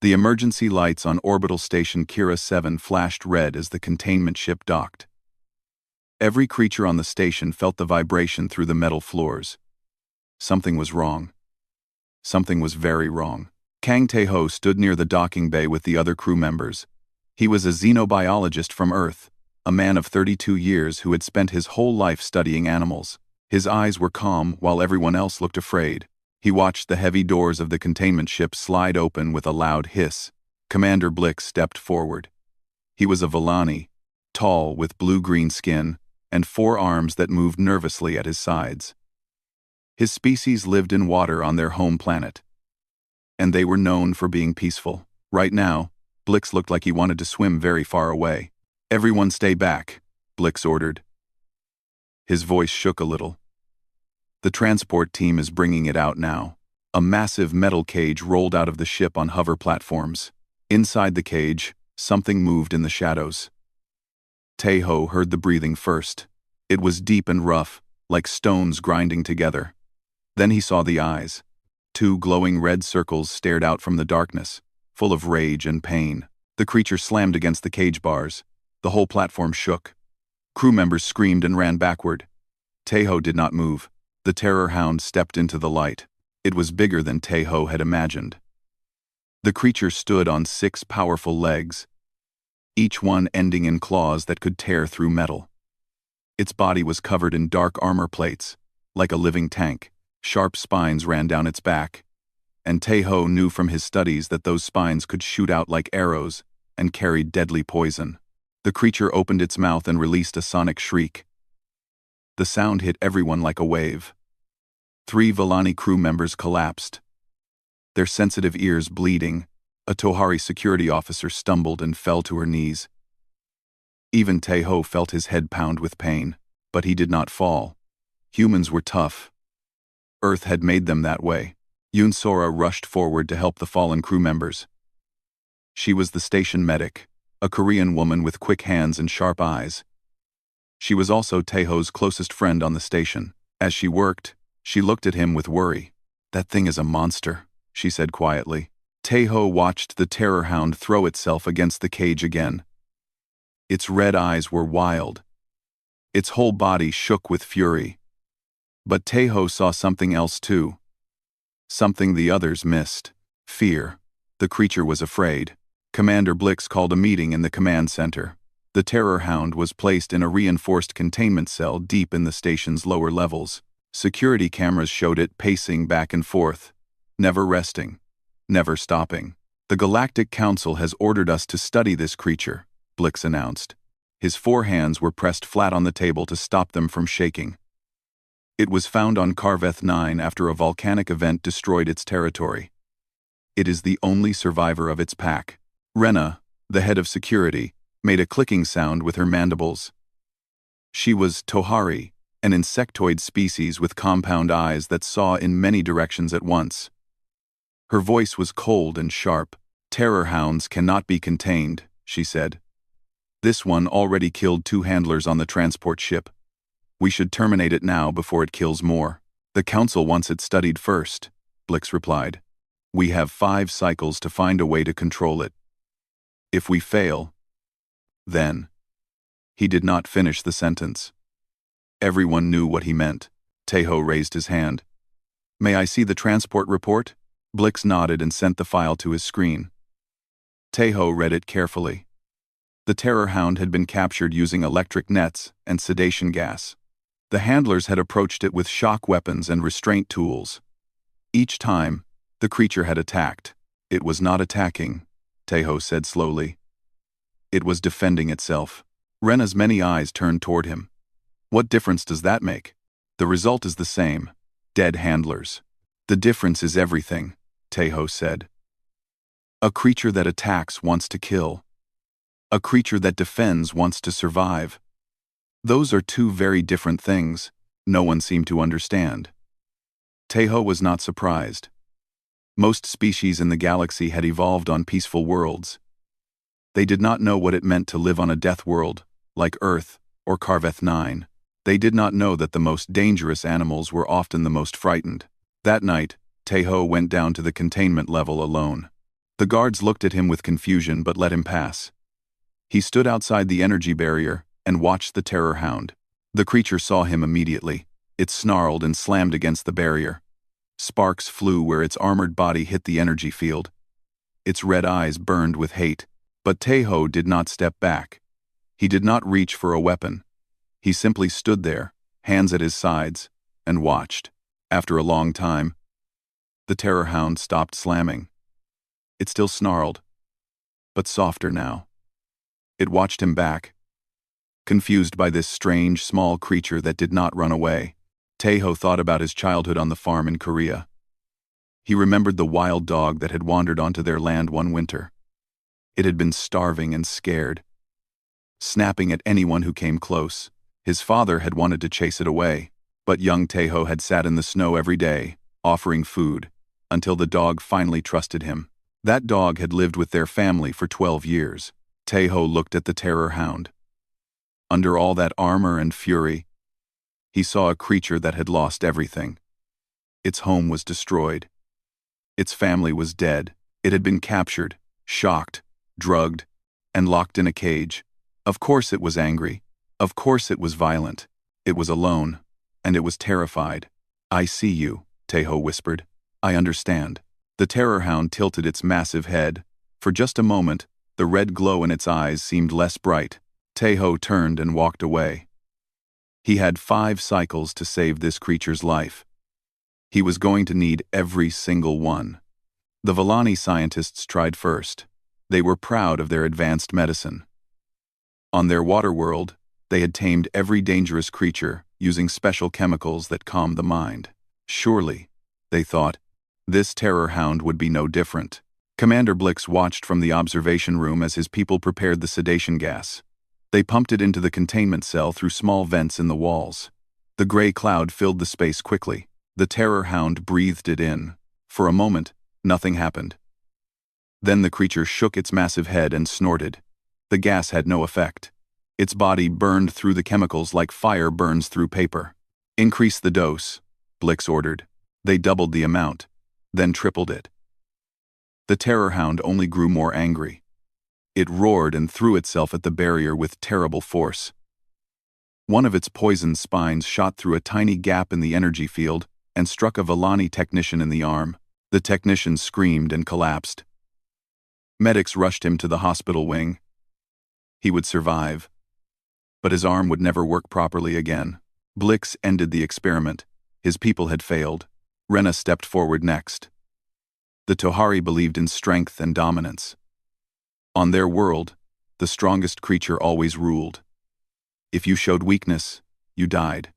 The emergency lights on orbital station Kira 7 flashed red as the containment ship docked. Every creature on the station felt the vibration through the metal floors. Something was wrong. Something was very wrong. Kang Tae-ho stood near the docking bay with the other crew members. He was a xenobiologist from Earth, a man of 32 years who had spent his whole life studying animals. His eyes were calm while everyone else looked afraid. He watched the heavy doors of the containment ship slide open with a loud hiss. Commander Blix stepped forward. He was a Villani, tall with blue-green skin, and 4 arms that moved nervously at his sides. His species lived in water on their home planet, and they were known for being peaceful. Right now, Blix looked like he wanted to swim very far away. "Everyone stay back," Blix ordered. His voice shook a little. "The transport team is bringing it out now." A massive metal cage rolled out of the ship on hover platforms. Inside the cage, something moved in the shadows. Tae-ho heard the breathing first. It was deep and rough, like stones grinding together. Then he saw the eyes. 2 glowing red circles stared out from the darkness, full of rage and pain. The creature slammed against the cage bars. The whole platform shook. Crew members screamed and ran backward. Tae-ho did not move. The Terror-Hound stepped into the light. It was bigger than Tae-ho had imagined. The creature stood on 6 powerful legs, each one ending in claws that could tear through metal. Its body was covered in dark armor plates, like a living tank. Sharp spines ran down its back, and Tae-ho knew from his studies that those spines could shoot out like arrows and carried deadly poison. The creature opened its mouth and released a sonic shriek. The sound hit everyone like a wave. 3 Villani crew members collapsed, their sensitive ears bleeding. A Tohari security officer stumbled and fell to her knees. Even Tae-ho felt his head pound with pain, but he did not fall. Humans were tough. Earth had made them that way. Yoon Sora rushed forward to help the fallen crew members. She was the station medic, a Korean woman with quick hands and sharp eyes. She was also Tae-ho's closest friend on the station. As she worked, she looked at him with worry. "That thing is a monster," she said quietly. Tae-ho watched the Terror-Hound throw itself against the cage again. Its red eyes were wild. Its whole body shook with fury. But Tae-ho saw something else too. Something the others missed. Fear. The creature was afraid. Commander Blix called a meeting in the command center. The Terror-Hound was placed in a reinforced containment cell deep in the station's lower levels. Security cameras showed it pacing back and forth, never resting, never stopping. "The Galactic Council has ordered us to study this creature," Blix announced. His 4 hands were pressed flat on the table to stop them from shaking. "It was found on Carveth 9 after a volcanic event destroyed its territory. It is the only survivor of its pack." Rena, the head of security, made a clicking sound with her mandibles. She was Tohari, an insectoid species with compound eyes that saw in many directions at once. Her voice was cold and sharp. "Terror-Hounds cannot be contained," she said. "This one already killed 2 handlers on the transport ship. We should terminate it now before it kills more." "The Council wants it studied first," Blix replied. "We have 5 cycles to find a way to control it. If we fail, then..." He did not finish the sentence. Everyone knew what he meant. Tae-ho raised his hand. "May I see the transport report?" Blix nodded and sent the file to his screen. Tae-ho read it carefully. The Terror-Hound had been captured using electric nets and sedation gas. The handlers had approached it with shock weapons and restraint tools. Each time, the creature had attacked. "It was not attacking," Tae-ho said slowly. "It was defending itself." Rena's many eyes turned toward him. "What difference does that make?" "The result is the same. Dead handlers." "The difference is everything," Tae-ho said. "A creature that attacks wants to kill. A creature that defends wants to survive. Those are 2 very different things." No one seemed to understand. Tae-ho was not surprised. Most species in the galaxy had evolved on peaceful worlds. They did not know what it meant to live on a death world, like Earth or Carveth 9. They did not know that the most dangerous animals were often the most frightened. That night, Tae-ho went down to the containment level alone. The guards looked at him with confusion but let him pass. He stood outside the energy barrier and watched the Terror-Hound. The creature saw him immediately. It snarled and slammed against the barrier. Sparks flew where its armored body hit the energy field. Its red eyes burned with hate. But Tejo did not step back. He did not reach for a weapon. He simply stood there, hands at his sides, and watched. After a long time, the Terror-Hound stopped slamming. It still snarled, but softer now. It watched him back, confused by this strange, small creature that did not run away. Tejo thought about his childhood on the farm in Korea. He remembered the wild dog that had wandered onto their land one winter. It had been starving and scared, snapping at anyone who came close. His father had wanted to chase it away, but young Tejo had sat in the snow every day, offering food, until the dog finally trusted him. That dog had lived with their family for 12 years. Tejo looked at the Terror-Hound. Under all that armor and fury, he saw a creature that had lost everything. Its home was destroyed. Its family was dead. It had been captured, shocked, drugged, and locked in a cage. Of course it was angry. Of course it was violent. It was alone, and it was terrified. "I see you," Tejo whispered. "I understand." The Terror-Hound tilted its massive head. For just a moment, the red glow in its eyes seemed less bright. Tejo turned and walked away. He had 5 cycles to save this creature's life. He was going to need every single one. The Villani scientists tried first. They were proud of their advanced medicine. On their water world, they had tamed every dangerous creature using special chemicals that calmed the mind. Surely, they thought, this Terror-Hound would be no different. Commander Blix watched from the observation room as his people prepared the sedation gas. They pumped it into the containment cell through small vents in the walls. The gray cloud filled the space quickly. The Terror-Hound breathed it in. For a moment, nothing happened. Then the creature shook its massive head and snorted. The gas had no effect. Its body burned through the chemicals like fire burns through paper. "Increase the dose," Blix ordered. They doubled the amount, then tripled it. The Terror-Hound only grew more angry. It roared and threw itself at the barrier with terrible force. One of its poisoned spines shot through a tiny gap in the energy field and struck a Villani technician in the arm. The technician screamed and collapsed. Medics rushed him to the hospital wing. He would survive, but his arm would never work properly again. Blix ended the experiment. His people had failed. Rena stepped forward next. The Tohari believed in strength and dominance. On their world, the strongest creature always ruled. If you showed weakness, you died.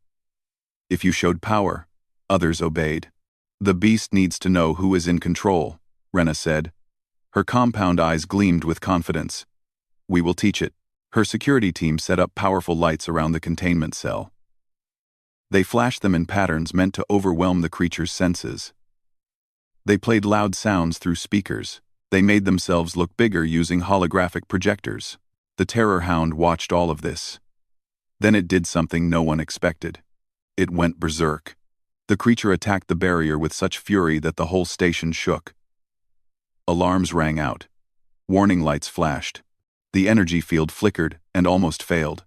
If you showed power, others obeyed. "The beast needs to know who is in control," Rena said. Her compound eyes gleamed with confidence. "We will teach it." Her security team set up powerful lights around the containment cell. They flashed them in patterns meant to overwhelm the creature's senses. They played loud sounds through speakers. They made themselves look bigger using holographic projectors. The Terror-Hound watched all of this. Then it did something no one expected. It went berserk. The creature attacked the barrier with such fury that the whole station shook. Alarms rang out. Warning lights flashed. The energy field flickered and almost failed.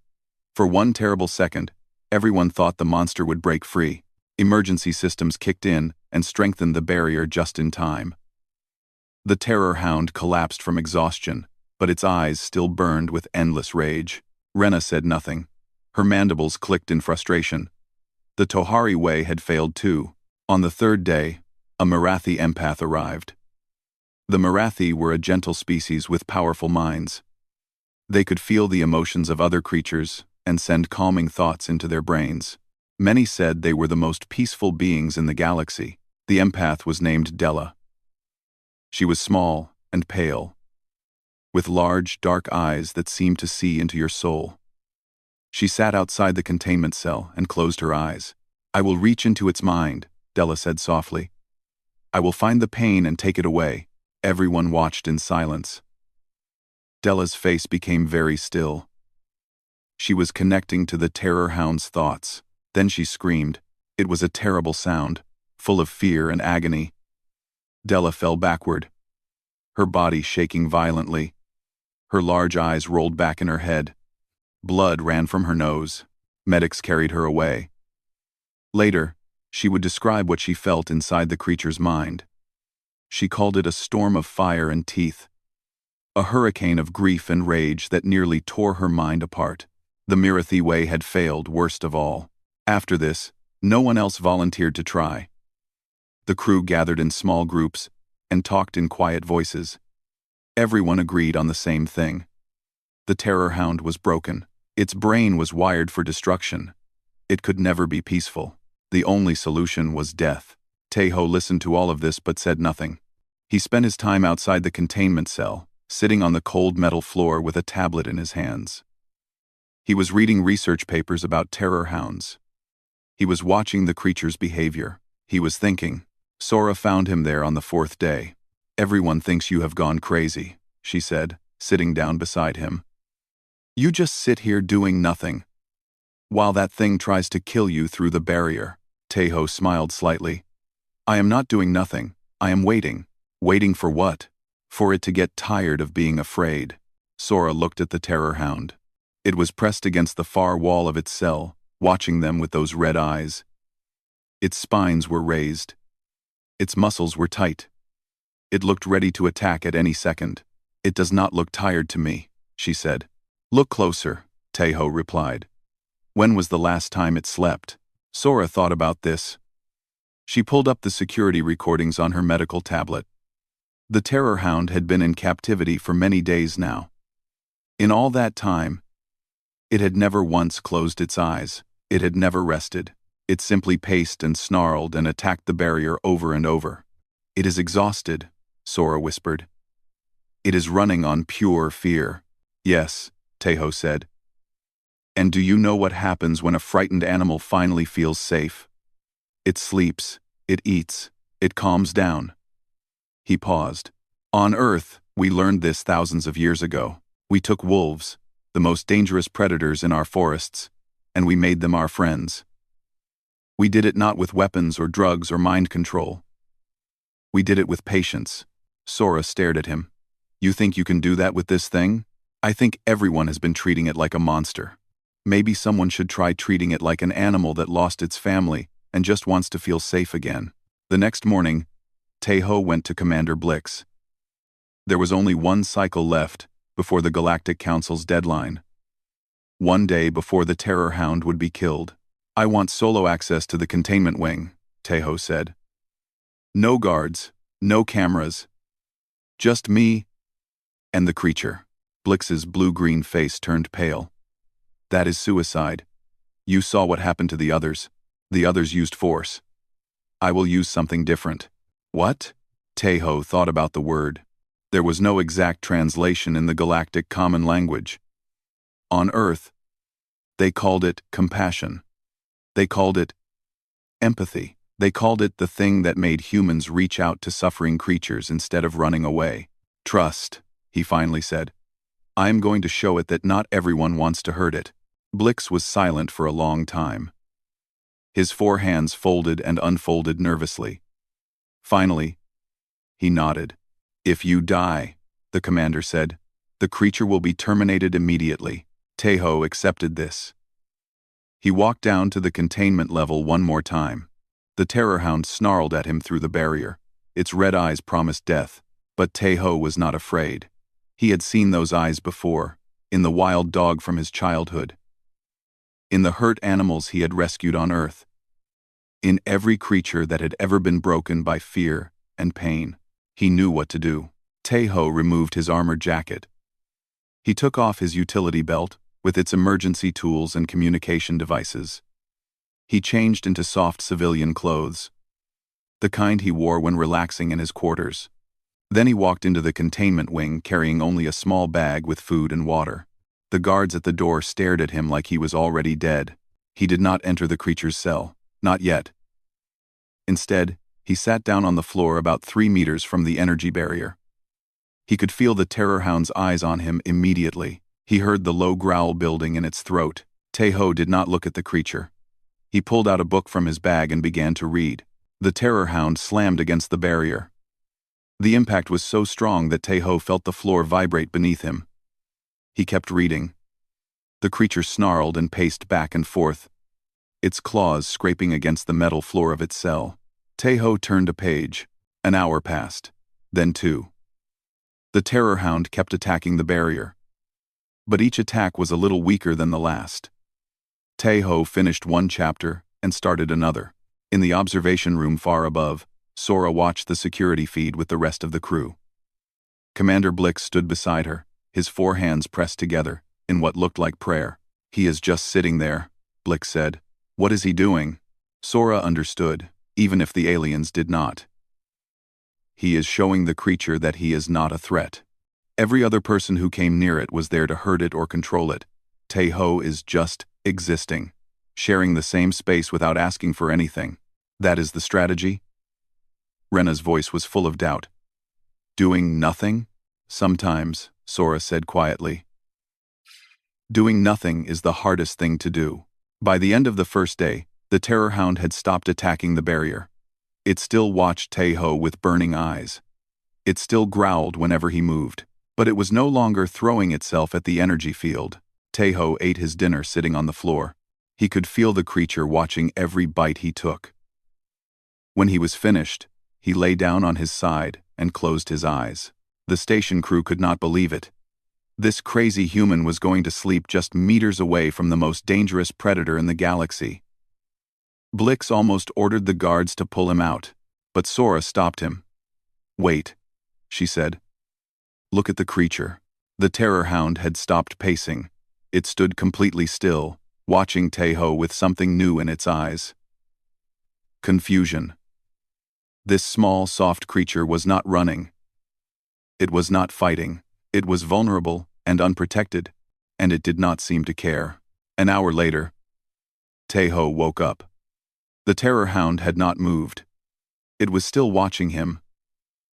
For one terrible second, everyone thought the monster would break free. Emergency systems kicked in and strengthened the barrier just in time. The Terror-Hound collapsed from exhaustion, but its eyes still burned with endless rage. Rena said nothing. Her mandibles clicked in frustration. The Tohari way had failed too. On the 3rd day, a Marathi empath arrived. The Marathi were a gentle species with powerful minds. They could feel the emotions of other creatures and send calming thoughts into their brains. Many said they were the most peaceful beings in the galaxy. The empath was named Della. She was small and pale, with large, dark eyes that seemed to see into your soul. She sat outside the containment cell and closed her eyes. "I will reach into its mind," Della said softly. "I will find the pain and take it away." Everyone watched in silence. Della's face became very still. She was connecting to the Terror-Hound's thoughts. Then she screamed. It was a terrible sound, full of fear and agony. Della fell backward. her body shaking violently. Her large eyes rolled back in her head. Blood ran from her nose. Medics carried her away. Later, she would describe what she felt inside the creature's mind. She called it a storm of fire and teeth. A hurricane of grief and rage that nearly tore her mind apart. The Mirathi way had failed, worst of all. After this, no one else volunteered to try. The crew gathered in small groups and talked in quiet voices. Everyone agreed on the same thing. The Terror-Hound was broken. Its brain was wired for destruction. It could never be peaceful. The only solution was death. Taeho listened to all of this but said nothing. He spent his time outside the containment cell, sitting on the cold metal floor with a tablet in his hands. He was reading research papers about terror-hounds. He was watching the creature's behavior. He was thinking. Sora found him there on the 4th day. "Everyone thinks you have gone crazy," she said, sitting down beside him. "You just sit here doing nothing, while that thing tries to kill you through the barrier." Taeho smiled slightly. "I am not doing nothing. I am waiting." "Waiting for what?" "For it to get tired of being afraid." Sora looked at the Terror-Hound. It was pressed against the far wall of its cell, watching them with those red eyes. Its spines were raised. Its muscles were tight. It looked ready to attack at any second. "It does not look tired to me," she said. "Look closer," Taeho replied. "When was the last time it slept?" Sora thought about this. She pulled up the security recordings on her medical tablet. The Terror-Hound had been in captivity for many days now. In all that time, it had never once closed its eyes. It had never rested. It simply paced and snarled and attacked the barrier over and over. "It is exhausted," Sora whispered. "It is running on pure fear." "Yes," Taeho said. "And do you know what happens when a frightened animal finally feels safe? It sleeps, it eats, it calms down." He paused. "On Earth, we learned this thousands of years ago. We took wolves, the most dangerous predators in our forests, and we made them our friends. We did it not with weapons or drugs or mind control. We did it with patience." Sora stared at him. "You think you can do that with this thing? I think everyone has been treating it like a monster. Maybe someone should try treating it like an animal that lost its family and just wants to feel safe again." The next morning, Taeho went to Commander Blix. There was only one cycle left before the Galactic Council's deadline. One day before the Terror-Hound would be killed. "I want solo access to the containment wing," Taeho said. "No guards, no cameras. Just me and the creature." Blix's blue-green face turned pale. "That is suicide. You saw what happened to the others. The others used force. I will use something different." "What?" Taeho thought about the word. There was no exact translation in the galactic common language. On Earth, they called it compassion. They called it empathy. They called it the thing that made humans reach out to suffering creatures instead of running away. "Trust," he finally said. "I am going to show it that not everyone wants to hurt it." Blix was silent for a long time. His 4 hands folded and unfolded nervously. Finally, he nodded. "If you die," the commander said, "the creature will be terminated immediately." Taeho accepted this. He walked down to the containment level one more time. The Terror-Hound snarled at him through the barrier. Its red eyes promised death, but Taeho was not afraid. He had seen those eyes before, in the wild dog from his childhood, in the hurt animals he had rescued on Earth, in every creature that had ever been broken by fear and pain. He knew what to do. Taeho removed his armor jacket. He took off his utility belt, with its emergency tools and communication devices. He changed into soft civilian clothes, the kind he wore when relaxing in his quarters. Then he walked into the containment wing carrying only a small bag with food and water. The guards at the door stared at him like he was already dead. He did not enter the creature's cell, not yet. Instead, he sat down on the floor about 3 meters from the energy barrier. He could feel the Terror-Hound's eyes on him immediately. He heard the low growl building in its throat. Taeho did not look at the creature. He pulled out a book from his bag and began to read. The Terror-Hound slammed against the barrier. The impact was so strong that Taeho felt the floor vibrate beneath him. He kept reading. The creature snarled and paced back and forth, its claws scraping against the metal floor of its cell. Taeho turned a page. An hour passed. Then 2. The Terror-Hound kept attacking the barrier. But each attack was a little weaker than the last. Taeho finished one chapter and started another. In the observation room far above, Sora watched the security feed with the rest of the crew. Commander Blix stood beside her, his 4 hands pressed together, in what looked like prayer. "He is just sitting there," Blix said. "What is he doing?" Sora understood, even if the aliens did not. "He is showing the creature that he is not a threat. Every other person who came near it was there to hurt it or control it. Taeho is just existing, sharing the same space without asking for anything. That is the strategy?" Rena's voice was full of doubt. "Doing nothing? Sometimes," Sora said quietly. "Doing nothing is the hardest thing to do." By the end of the first day, the Terror-Hound had stopped attacking the barrier. It still watched Taeho with burning eyes. It still growled whenever he moved, but it was no longer throwing itself at the energy field. Taeho ate his dinner sitting on the floor. He could feel the creature watching every bite he took. When he was finished, he lay down on his side and closed his eyes. The station crew could not believe it. This crazy human was going to sleep just meters away from the most dangerous predator in the galaxy. Blix almost ordered the guards to pull him out, but Sora stopped him. "Wait," she said. "Look at the creature." The Terror-Hound had stopped pacing. It stood completely still, watching Taeho with something new in its eyes. Confusion. This small, soft creature was not running. It was not fighting. It was vulnerable and unprotected, and it did not seem to care. An hour later, Taeho woke up. The Terror-Hound had not moved. It was still watching him,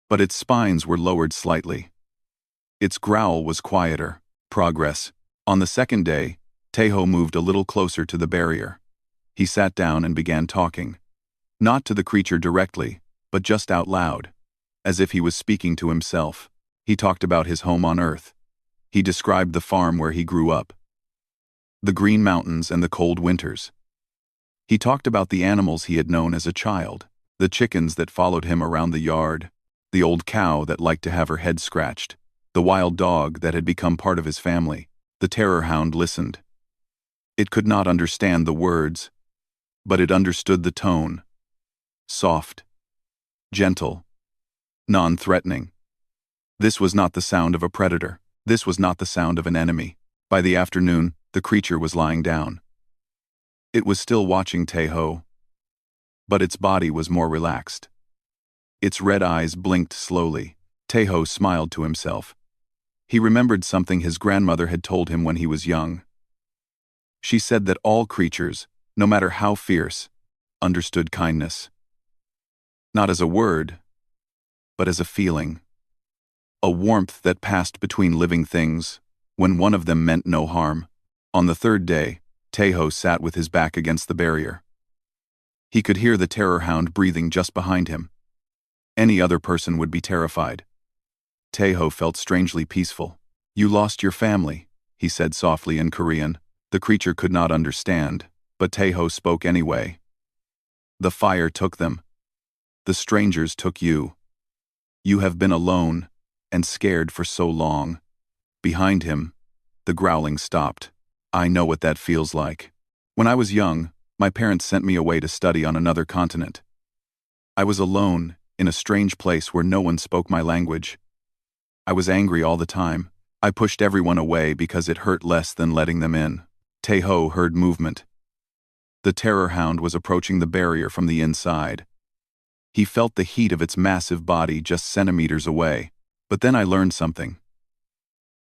but its spines were lowered slightly. Its growl was quieter. Progress. On the second day, Taeho moved a little closer to the barrier. He sat down and began talking. Not to the creature directly, but just out loud, as if he was speaking to himself. He talked about his home on Earth. He described the farm where he grew up, the green mountains and the cold winters. He talked about the animals he had known as a child, the chickens that followed him around the yard, the old cow that liked to have her head scratched, the wild dog that had become part of his family. The Terror-Hound listened. It could not understand the words, but it understood the tone. Soft, gentle, non-threatening. This was not the sound of a predator. This was not the sound of an enemy. By the afternoon, the creature was lying down. It was still watching Taeho, but its body was more relaxed. Its red eyes blinked slowly. Taeho smiled to himself. He remembered something his grandmother had told him when he was young. She said that all creatures, no matter how fierce, understood kindness. Not as a word, but as a feeling. A warmth that passed between living things, when one of them meant no harm. On the third day, Taeho sat with his back against the barrier. He could hear the Terror-Hound breathing just behind him. Any other person would be terrified. Taeho felt strangely peaceful. "You lost your family," he said softly in Korean. The creature could not understand, but Taeho spoke anyway. "The fire took them. The strangers took you. You have been alone and scared for so long." Behind him, the growling stopped. "I know what that feels like. When I was young, my parents sent me away to study on another continent. I was alone, in a strange place where no one spoke my language. I was angry all the time. I pushed everyone away because it hurt less than letting them in." Taeho heard movement. The Terror-Hound was approaching the barrier from the inside. He felt the heat of its massive body just centimeters away. But then I learned something.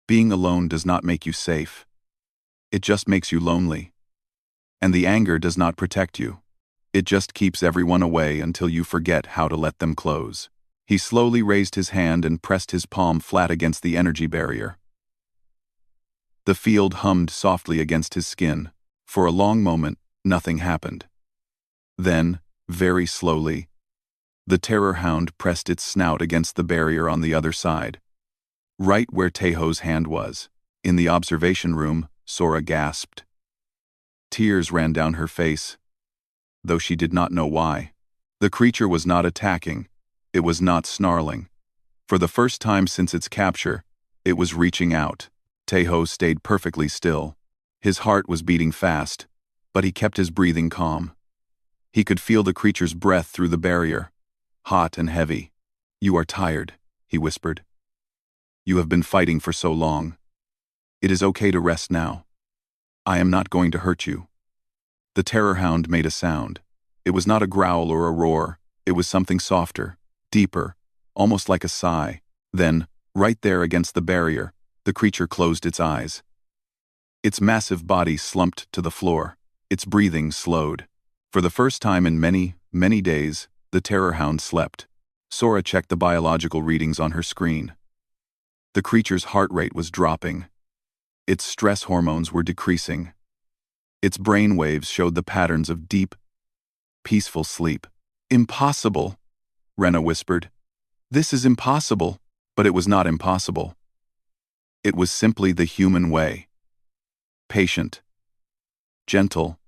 Being alone does not make you safe. It just makes you lonely. And the anger does not protect you. It just keeps everyone away until you forget how to let them close. He slowly raised his hand and pressed his palm flat against the energy barrier. The field hummed softly against his skin. For a long moment, nothing happened. Then, very slowly, The Terror-Hound pressed its snout against the barrier on the other side, right where Taeho's hand was. In the observation room, Sora gasped. Tears ran down her face, though she did not know why. The creature was not attacking. It was not snarling. For the first time since its capture, it was reaching out. Taeho stayed perfectly still. His heart was beating fast, but he kept his breathing calm. He could feel the creature's breath through the barrier, hot and heavy. "You are tired," he whispered. "You have been fighting for so long. It is okay to rest now. I am not going to hurt you." The Terror-Hound made a sound. It was not a growl or a roar. It was something softer, deeper, almost like a sigh. Then, right there against the barrier, the creature closed its eyes. Its massive body slumped to the floor. Its breathing slowed. For the first time in many, many days, the Terror-Hound slept. Sora checked the biological readings on her screen. The creature's heart rate was dropping. Its stress hormones were decreasing. Its brain waves showed the patterns of deep, peaceful sleep. "Impossible," Rena whispered. "This is impossible." But it was not impossible. It was simply the human way. Patient, gentle,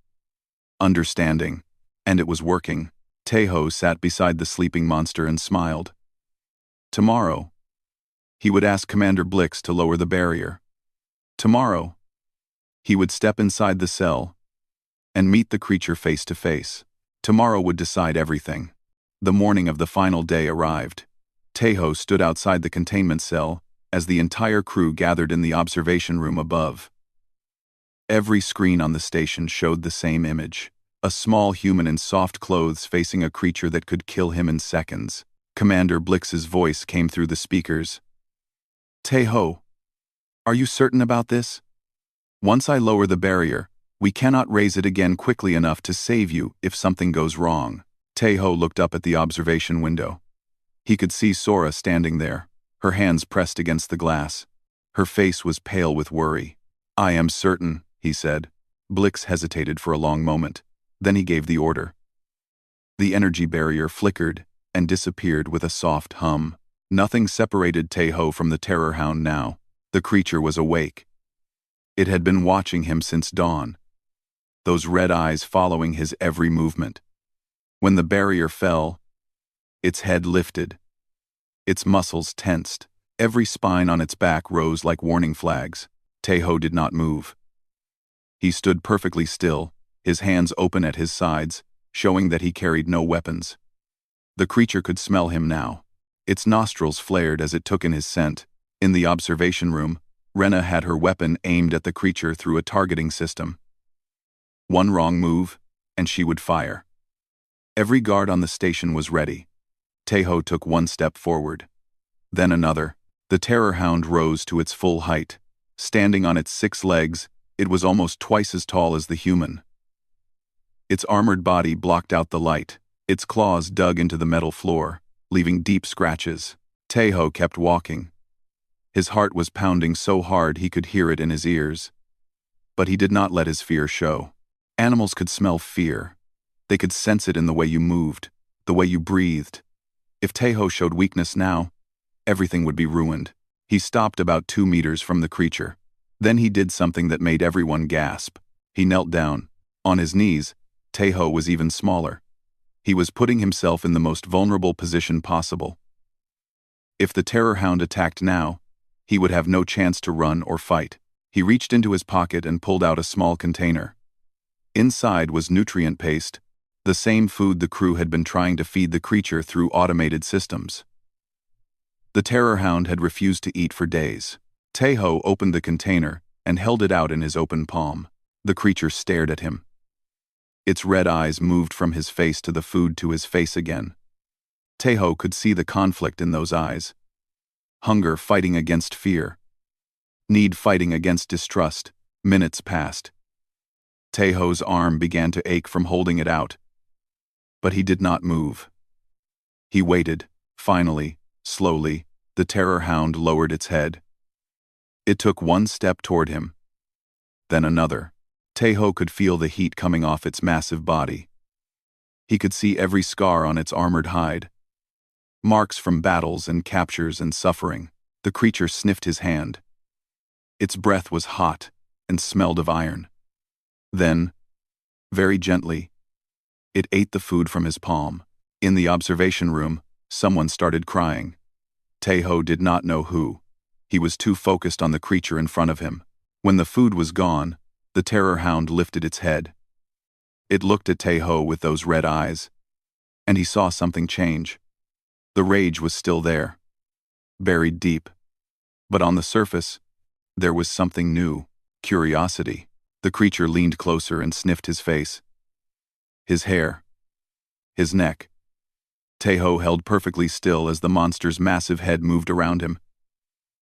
understanding, and it was working. Taeho sat beside the sleeping monster and smiled. Tomorrow, he would ask Commander Blix to lower the barrier. Tomorrow, he would step inside the cell and meet the creature face to face. Tomorrow would decide everything. The morning of the final day arrived. Taeho stood outside the containment cell as the entire crew gathered in the observation room above. Every screen on the station showed the same image. A small human in soft clothes facing a creature that could kill him in seconds. Commander Blix's voice came through the speakers. "Taeho, are you certain about this? Once I lower the barrier, we cannot raise it again quickly enough to save you if something goes wrong." Taeho looked up at the observation window. He could see Sora standing there, her hands pressed against the glass. Her face was pale with worry. "I am certain," he said. Blix hesitated for a long moment. Then he gave the order. The energy barrier flickered and disappeared with a soft hum. Nothing separated Taeho from the Terror-Hound now. The creature was awake. It had been watching him since dawn, those red eyes following his every movement. When the barrier fell, its head lifted. Its muscles tensed. Every spine on its back rose like warning flags. Taeho did not move. He stood perfectly still, his hands open at his sides, showing that he carried no weapons. The creature could smell him now. Its nostrils flared as it took in his scent. In the observation room, Rena had her weapon aimed at the creature through a targeting system. One wrong move, and she would fire. Every guard on the station was ready. Taeho took one step forward. Then another. The Terror-Hound rose to its full height. Standing on its 6 legs, it was almost twice as tall as the human. Its armored body blocked out the light. Its claws dug into the metal floor, leaving deep scratches. Taeho kept walking. His heart was pounding so hard he could hear it in his ears. But he did not let his fear show. Animals could smell fear. They could sense it in the way you moved, the way you breathed. If Taeho showed weakness now, everything would be ruined. He stopped about 2 meters from the creature. Then he did something that made everyone gasp. He knelt down. On his knees, Taeho was even smaller. He was putting himself in the most vulnerable position possible. If the Terror-Hound attacked now, he would have no chance to run or fight. He reached into his pocket and pulled out a small container. Inside was nutrient paste, the same food the crew had been trying to feed the creature through automated systems. The Terror-Hound had refused to eat for days. Taeho opened the container and held it out in his open palm. The creature stared at him. Its red eyes moved from his face to the food to his face again. Taeho could see the conflict in those eyes. Hunger fighting against fear. Need fighting against distrust. Minutes passed. Taeho's arm began to ache from holding it out. But he did not move. He waited. Finally, slowly, the Terror-Hound lowered its head. It took one step toward him. Then another. Taeho could feel the heat coming off its massive body. He could see every scar on its armored hide, Marks from battles and captures and suffering. The creature sniffed his hand. Its breath was hot and smelled of iron. Then, very gently, it ate the food from his palm. In the observation room, someone started crying. Taeho did not know who. He was too focused on the creature in front of him. When the food was gone, the Terror-Hound lifted its head. It looked at Taeho with those red eyes, and he saw something change. The rage was still there, buried deep. But on the surface, there was something new, curiosity. The creature leaned closer and sniffed his face. His hair. His neck. Taeho held perfectly still as the monster's massive head moved around him,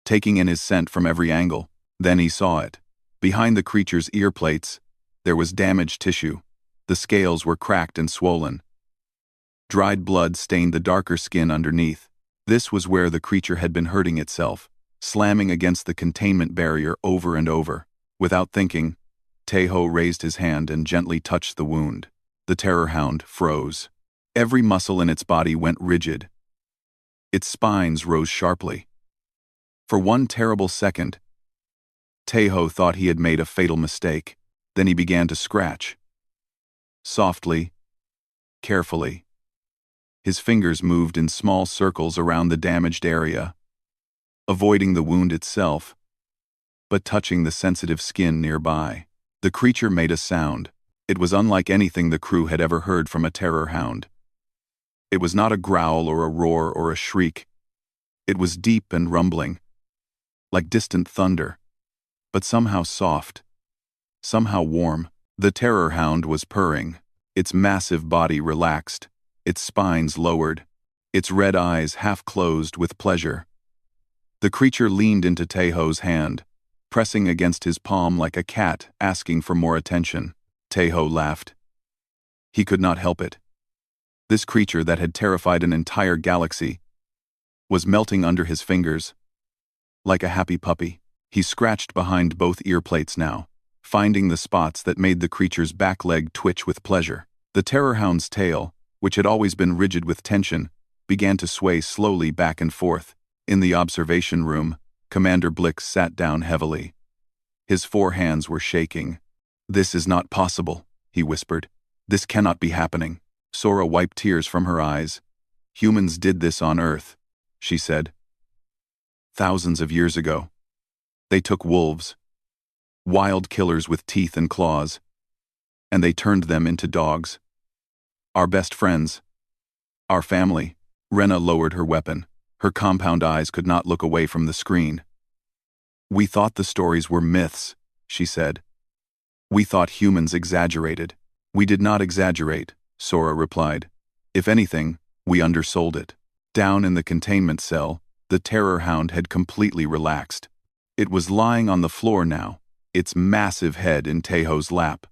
taking in his scent from every angle. Then he saw it. Behind the creature's ear plates, there was damaged tissue. The scales were cracked and swollen. Dried blood stained the darker skin underneath. This was where the creature had been hurting itself, slamming against the containment barrier over and over. Without thinking, Taeho raised his hand and gently touched the wound. The Terror-Hound froze. Every muscle in its body went rigid. Its spines rose sharply. For one terrible second, Taeho thought he had made a fatal mistake. Then he began to scratch. Softly, carefully. His fingers moved in small circles around the damaged area, avoiding the wound itself, but touching the sensitive skin nearby. The creature made a sound. It was unlike anything the crew had ever heard from a Terror-Hound. It was not a growl or a roar or a shriek. It was deep and rumbling, like distant thunder, but somehow soft, somehow warm. The Terror-Hound was purring. Its massive body relaxed, its spines lowered, its red eyes half closed with pleasure. The creature leaned into Taeho's hand, pressing against his palm like a cat asking for more attention. Taeho laughed. He could not help it. This creature that had terrified an entire galaxy was melting under his fingers, like a happy puppy. He scratched behind both ear plates now, finding the spots that made the creature's back leg twitch with pleasure. The Terror-Hound's tail, which had always been rigid with tension, began to sway slowly back and forth. In the observation room, Commander Blix sat down heavily. His 4 hands were shaking. "This is not possible," he whispered. "This cannot be happening." Sora wiped tears from her eyes. "Humans did this on Earth," she said. "Thousands of years ago. They took wolves, wild killers with teeth and claws, and they turned them into dogs. Our best friends. Our family." Rena lowered her weapon. Her compound eyes could not look away from the screen. "We thought the stories were myths," she said. "We thought humans exaggerated." "We did not exaggerate," Sora replied. "If anything, we undersold it." Down in the containment cell, the Terror-Hound had completely relaxed. It was lying on the floor now, its massive head in Taeho's lap.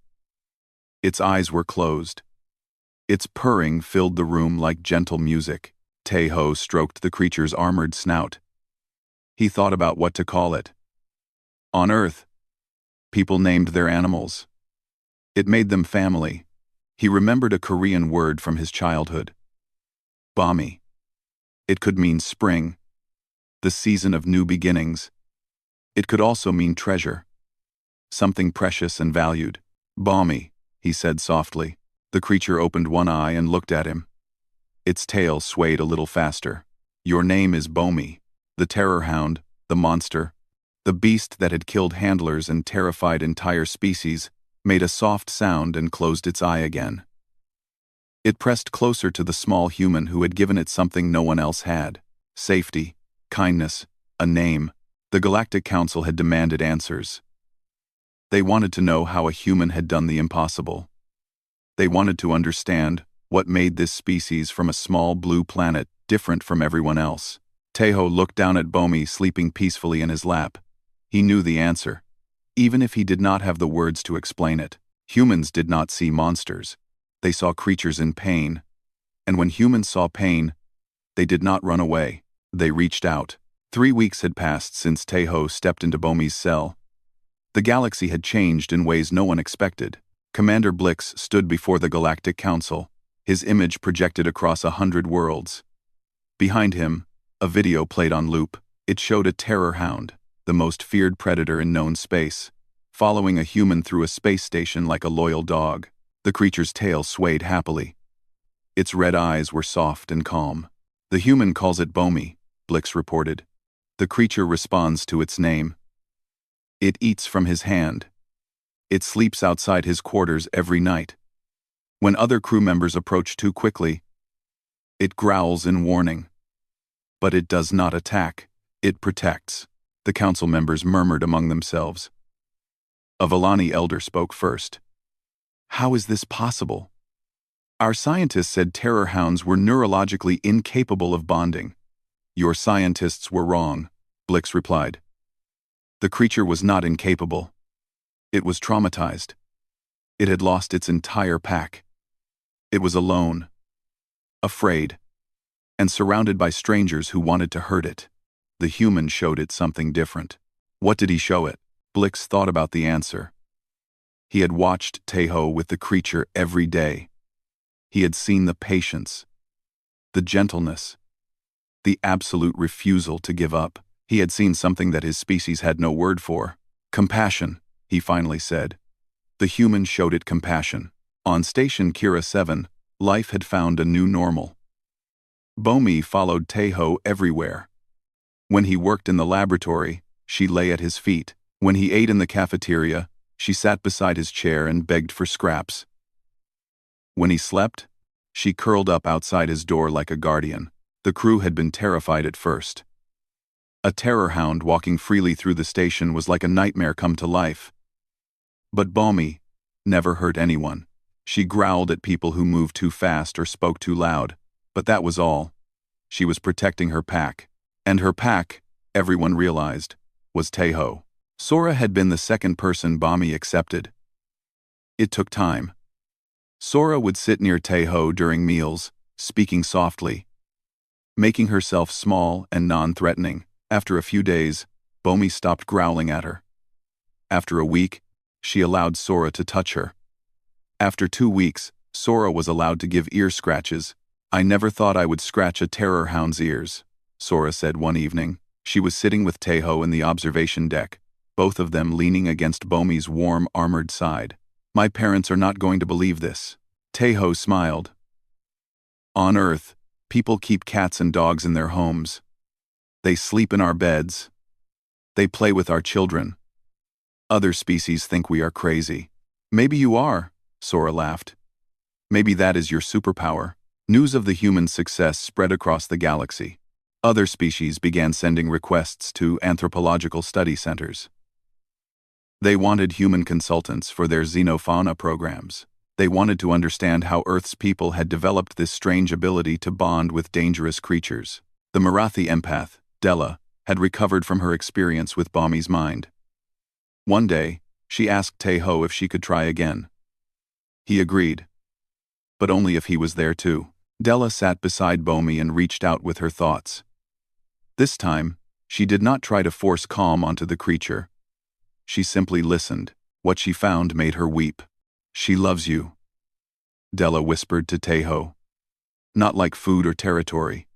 Its eyes were closed. Its purring filled the room like gentle music. Taeho stroked the creature's armored snout. He thought about what to call it. On Earth, people named their animals. It made them family. He remembered a Korean word from his childhood. Bami. It could mean spring, the season of new beginnings. It could also mean treasure, something precious and valued. "Bami," he said softly. The creature opened one eye and looked at him. Its tail swayed a little faster. "Your name is Bomi." The Terror-Hound, the monster, the beast that had killed handlers and terrified entire species, made a soft sound and closed its eye again. It pressed closer to the small human who had given it something no one else had. Safety, kindness, a name. The Galactic Council had demanded answers. They wanted to know how a human had done the impossible. They wanted to understand what made this species from a small blue planet different from everyone else. Taeho looked down at Bomi sleeping peacefully in his lap. He knew the answer, even if he did not have the words to explain it. Humans did not see monsters. They saw creatures in pain. And when humans saw pain, they did not run away. They reached out. 3 weeks had passed since Taeho stepped into Bomi's cell. The galaxy had changed in ways no one expected. Commander Blix stood before the Galactic Council, his image projected across 100 worlds. Behind him, a video played on loop. It showed a Terror-Hound, the most feared predator in known space, following a human through a space station like a loyal dog. The creature's tail swayed happily. Its red eyes were soft and calm. The human calls it Bomi, Blix reported. The creature responds to its name. It eats from his hand. It sleeps outside his quarters every night. When other crew members approach too quickly, it growls in warning. But it does not attack. It protects. The council members murmured among themselves. A Villani elder spoke first. How is this possible? Our scientists said Terror-Hounds were neurologically incapable of bonding. Your scientists were wrong, Blix replied. The creature was not incapable. It was traumatized. It had lost its entire pack. It was alone, afraid, and surrounded by strangers who wanted to hurt it. The human showed it something different. What did he show it? Blix thought about the answer. He had watched Teho with the creature every day. He had seen the patience, the gentleness, the absolute refusal to give up. He had seen something that his species had no word for. Compassion, he finally said. The human showed it compassion. On Station Kira 7, life had found a new normal. Bomi followed Teho everywhere. When he worked in the laboratory, she lay at his feet. When he ate in the cafeteria, she sat beside his chair and begged for scraps. When he slept, she curled up outside his door like a guardian. The crew had been terrified at first. A Terror-Hound walking freely through the station was like a nightmare come to life. But Bomi never hurt anyone. She growled at people who moved too fast or spoke too loud, but that was all. She was protecting her pack. And her pack, everyone realized, was Teho. Sora had been the second person Bomi accepted. It took time. Sora would sit near Teho during meals, speaking softly, making herself small and non-threatening. After a few days, Bomi stopped growling at her. After a week, she allowed Sora to touch her. After 2 weeks, Sora was allowed to give ear scratches. I never thought I would scratch a Terror-Hound's ears, Sora said one evening. She was sitting with Teho in the observation deck, both of them leaning against Bomi's warm, armored side. My parents are not going to believe this. Teho smiled. On Earth, people keep cats and dogs in their homes. They sleep in our beds. They play with our children. Other species think we are crazy. Maybe you are, Sora laughed. Maybe that is your superpower. News of the human success spread across the galaxy. Other species began sending requests to anthropological study centers. They wanted human consultants for their xenofauna programs. They wanted to understand how Earth's people had developed this strange ability to bond with dangerous creatures. The Marathi empath, Della, had recovered from her experience with Bomi's mind. One day, she asked Teho if she could try again. He agreed. But only if he was there too. Della sat beside Bomi and reached out with her thoughts. This time, she did not try to force calm onto the creature. She simply listened. What she found made her weep. She loves you, Della whispered to Teho. Not like food or territory.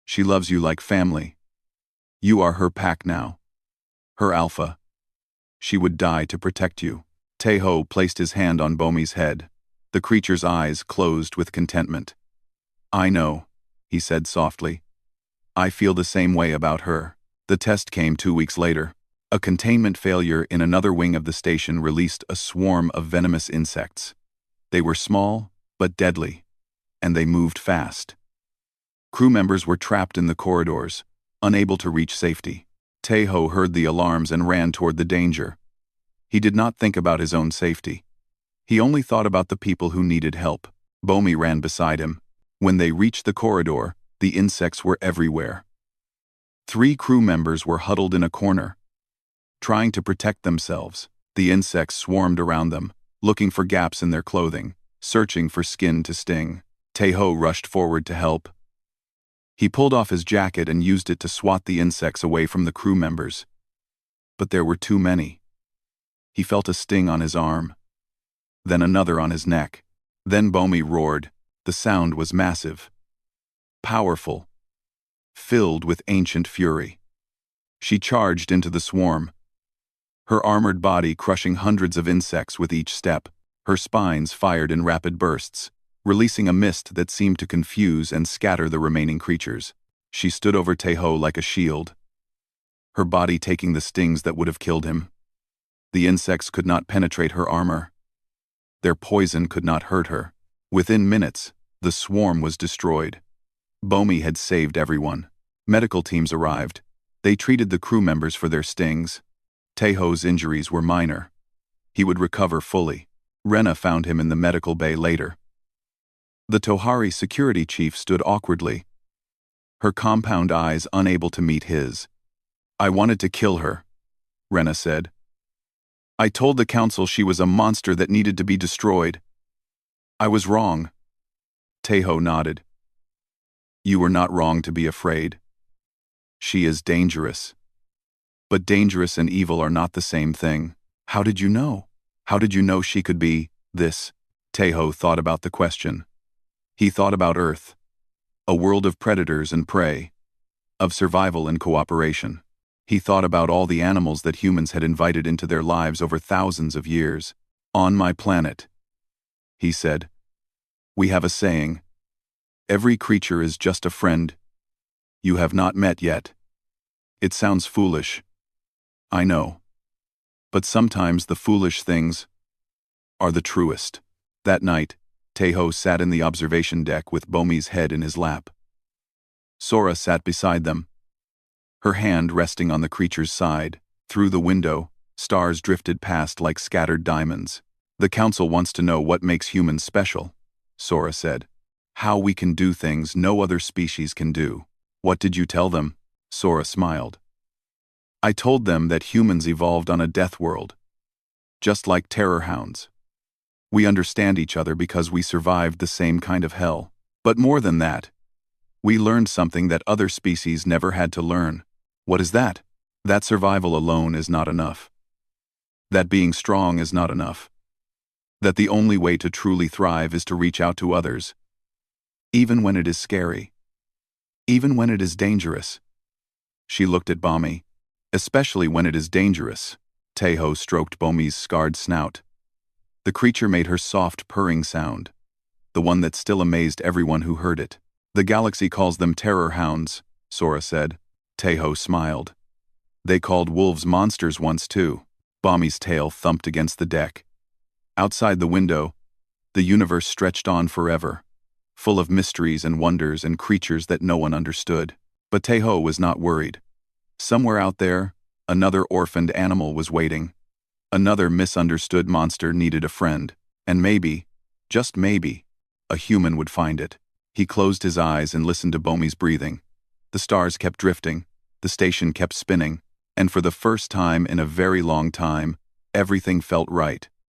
She loves you like family. You are her pack now. Her alpha. She would die to protect you. Teho placed his hand on Bomi's head. The creature's eyes closed with contentment. I know, he said softly. I feel the same way about her. The test came 2 weeks later. A containment failure in another wing of the station released a swarm of venomous insects. They were small, but deadly, and they moved fast. Crew members were trapped in the corridors, unable to reach safety. Teho heard the alarms and ran toward the danger. He did not think about his own safety. He only thought about the people who needed help. Bomi ran beside him. When they reached the corridor, the insects were everywhere. 3 crew members were huddled in a corner, trying to protect themselves. The insects swarmed around them, looking for gaps in their clothing, searching for skin to sting. Teho rushed forward to help. He pulled off his jacket and used it to swat the insects away from the crew members. But there were too many. He felt a sting on his arm, then another on his neck. Then Bomi roared. The sound was massive, powerful, filled with ancient fury. She charged into the swarm, her armored body crushing hundreds of insects with each step. Her spines fired in rapid bursts, releasing a mist that seemed to confuse and scatter the remaining creatures. She stood over Taeho like a shield, her body taking the stings that would have killed him. The insects could not penetrate her armor. Their poison could not hurt her. Within minutes, the swarm was destroyed. Bomi had saved everyone. Medical teams arrived. They treated the crew members for their stings. Taeho's injuries were minor. He would recover fully. Rena found him in the medical bay later. The Tohari security chief stood awkwardly, her compound eyes unable to meet his. "I wanted to kill her," Rena said. "I told the council she was a monster that needed to be destroyed. I was wrong." Taeho nodded. "You were not wrong to be afraid. She is dangerous. But dangerous and evil are not the same thing. How did you know? How did you know she could be this?" Taeho thought about the question. He thought about Earth, a world of predators and prey, of survival and cooperation. He thought about all the animals that humans had invited into their lives over thousands of years. "On my planet," he said, "we have a saying. Every creature is just a friend you have not met yet. It sounds foolish, I know. But sometimes the foolish things are the truest." That night, Taeho sat in the observation deck with Bomi's head in his lap. Sora sat beside them, her hand resting on the creature's side. Through the window, stars drifted past like scattered diamonds. "The council wants to know what makes humans special," Sora said. "How we can do things no other species can do." "What did you tell them?" Sora smiled. "I told them that humans evolved on a death world, just like Terror-Hounds. We understand each other because we survived the same kind of hell. But more than that, we learned something that other species never had to learn." "What is that?" "That survival alone is not enough. That being strong is not enough. That the only way to truly thrive is to reach out to others, even when it is scary, even when it is dangerous." She looked at Bomi. "Especially when it is dangerous." Taeho stroked Bomi's scarred snout. The creature made her soft purring sound, the one that still amazed everyone who heard it. "The galaxy calls them Terror-Hounds," Sora said. Taeho smiled. "They called wolves monsters once too." Bomi's tail thumped against the deck. Outside the window, the universe stretched on forever, full of mysteries and wonders and creatures that no one understood. But Taeho was not worried. Somewhere out there, another orphaned animal was waiting. Another misunderstood monster needed a friend, and maybe, just maybe, a human would find it. He closed his eyes and listened to Bomi's breathing. The stars kept drifting, the station kept spinning, and for the first time in a very long time, everything felt right.